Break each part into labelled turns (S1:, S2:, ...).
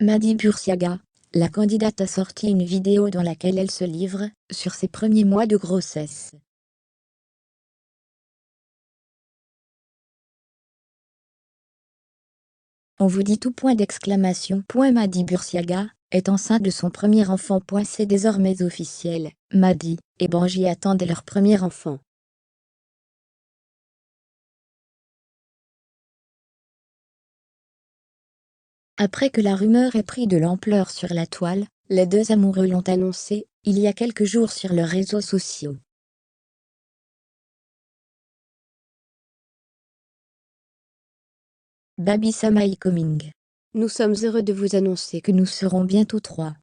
S1: Madi Bursiaga, la candidate a sorti une vidéo dans laquelle elle se livre sur ses premiers mois de grossesse. On vous dit tout point d'exclamation. Madi Bursiaga est enceinte de son premier enfant. C'est désormais officiel. Madi et Benji attendent leur premier enfant. Après que la rumeur ait pris de l'ampleur sur la toile, les deux amoureux l'ont annoncé il y a quelques jours sur leurs réseaux sociaux. Baby Sama is coming. Nous sommes heureux de vous annoncer que nous serons bientôt 3.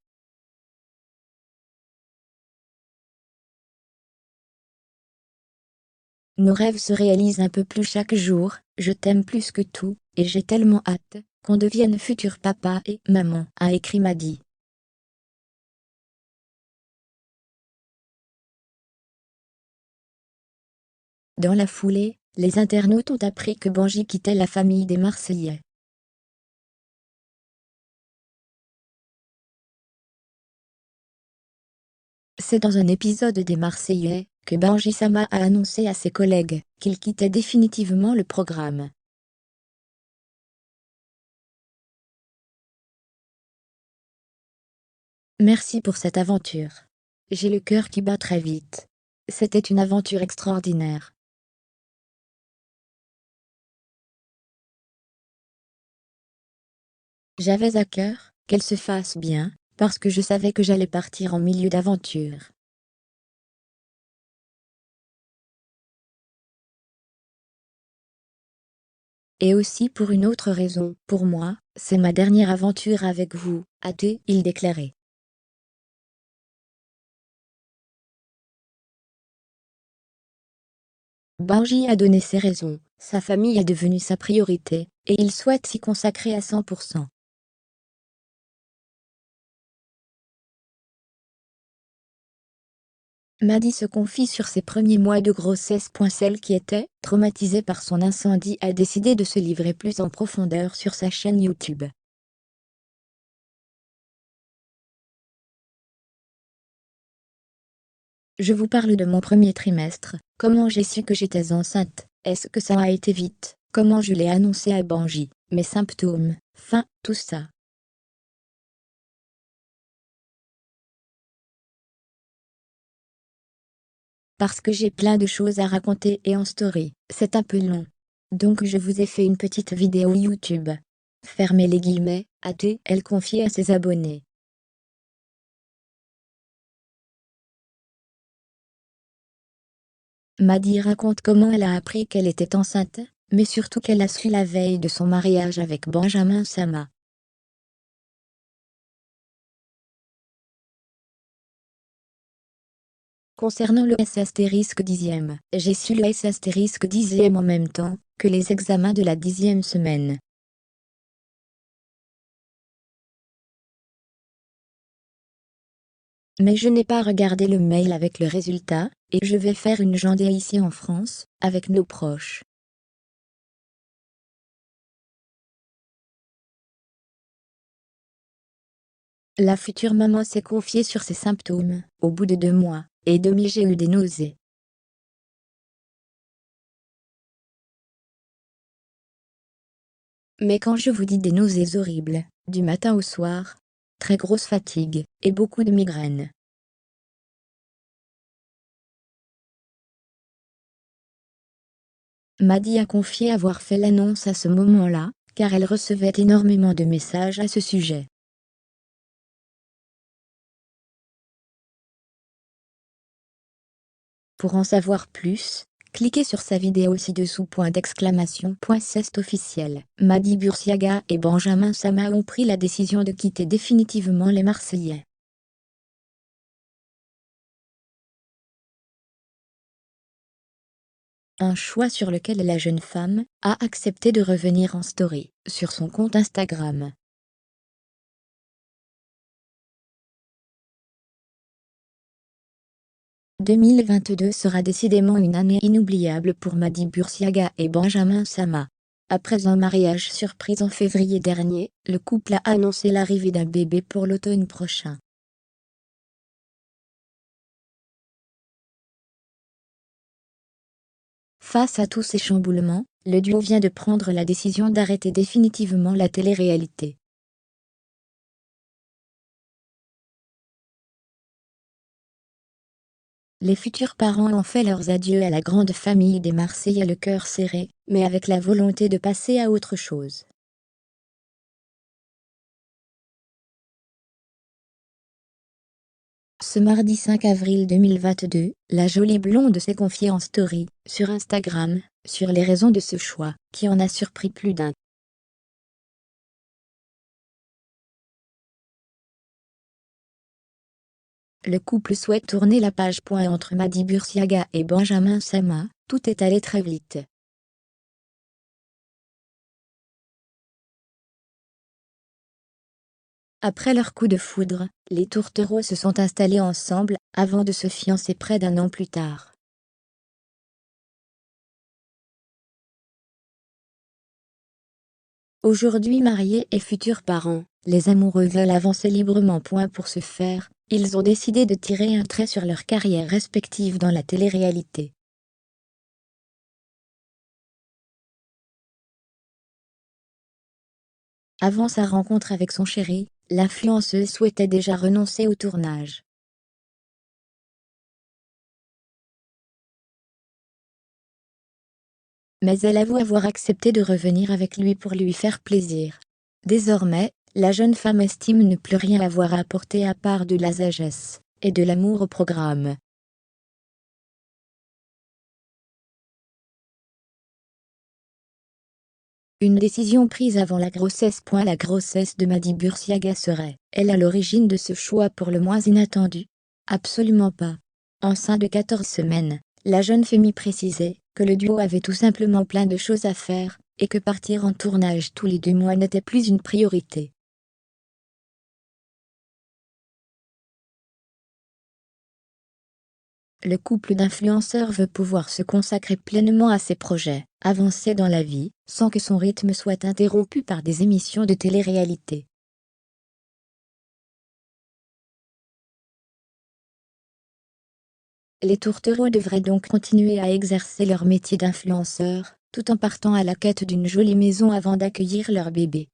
S1: Nos rêves se réalisent un peu plus chaque jour, je t'aime plus que tout, et j'ai tellement hâte qu'on devienne futur papa et maman, a écrit Madi. Dans la foulée, les internautes ont appris que Benji quittait la famille des Marseillais. C'est dans un épisode des Marseillais que Benji Sama a annoncé à ses collègues qu'il quittait définitivement le programme. Merci pour cette aventure. J'ai le cœur qui bat très vite. C'était une aventure extraordinaire. J'avais à cœur qu'elle se fasse bien, parce que je savais que j'allais partir en milieu d'aventure. Et aussi pour une autre raison, pour moi, c'est ma dernière aventure avec vous, a-t-il déclaré. Benji a donné ses raisons, sa famille est devenue sa priorité, et il souhaite s'y consacrer à 100%. Madi se confie sur ses premiers mois de grossesse. Celle qui était traumatisée par son incendie a décidé de se livrer plus en profondeur sur sa chaîne YouTube. Je vous parle de mon premier trimestre, comment j'ai su que j'étais enceinte, est-ce que ça a été vite, comment je l'ai annoncé à Benji, mes symptômes, tout ça. Parce que j'ai plein de choses à raconter et en story, c'est un peu long. Donc je vous ai fait une petite vidéo YouTube. Fermez les guillemets, a-t-elle confié à ses abonnés. Madi raconte comment elle a appris qu'elle était enceinte, mais surtout qu'elle a su la veille de son mariage avec Benjamin Sama. Concernant le S*10e, j'ai su le S*10e en même temps que les examens de la 10e semaine. Mais je n'ai pas regardé le mail avec le résultat, et je vais faire une journée ici en France, avec nos proches. La future maman s'est confiée sur ses symptômes. Au bout de 2 mois et demi, j'ai eu des nausées. Mais quand je vous dis des nausées horribles, du matin au soir, très grosse fatigue, et beaucoup de migraines. Madi a confié avoir fait l'annonce à ce moment-là, car elle recevait énormément de messages à ce sujet. Pour en savoir plus, cliquez sur sa vidéo ci-dessous. C'est officiel. Madi Bursiaga et Benjamin Sama ont pris la décision de quitter définitivement les Marseillais. Un choix sur lequel la jeune femme a accepté de revenir en story sur son compte Instagram. « 2022 sera décidément une année inoubliable pour Madi Bursiaga et Benjamin Sama. Après un mariage surprise en février dernier, le couple a annoncé l'arrivée d'un bébé pour l'automne prochain. Face à tous ces chamboulements, le duo vient de prendre la décision d'arrêter définitivement la télé-réalité. Les futurs parents ont fait leurs adieux à la grande famille des Marseillais le cœur serré, mais avec la volonté de passer à autre chose. Ce mardi 5 avril 2022, la jolie blonde s'est confiée en story, sur Instagram, sur les raisons de ce choix, qui en a surpris plus d'un. Le couple souhaite tourner la page. Entre Mady Bursiaga et Benjamin Sama, tout est allé très vite. Après leur coup de foudre, les tourtereaux se sont installés ensemble, avant de se fiancer près d'un an plus tard. Aujourd'hui mariés et futurs parents, les amoureux veulent avancer librement. Pour ce faire, ils ont décidé de tirer un trait sur leur carrière respective dans la télé-réalité. Avant sa rencontre avec son chéri, l'influenceuse souhaitait déjà renoncer au tournage. Mais elle avoue avoir accepté de revenir avec lui pour lui faire plaisir. Désormais, la jeune femme estime ne plus rien avoir à apporter à part de la sagesse et de l'amour au programme. Une décision prise avant la grossesse. La grossesse de Mady Bursiaga serait-elle à l'origine de ce choix pour le moins inattendu? Absolument pas. Enceinte de 14 semaines, la jeune femme précisait que le duo avait tout simplement plein de choses à faire, et que partir en tournage tous les 2 mois n'était plus une priorité. Le couple d'influenceurs veut pouvoir se consacrer pleinement à ses projets, avancer dans la vie, sans que son rythme soit interrompu par des émissions de télé-réalité. Les tourtereaux devraient donc continuer à exercer leur métier d'influenceurs, tout en partant à la quête d'une jolie maison avant d'accueillir leur bébé.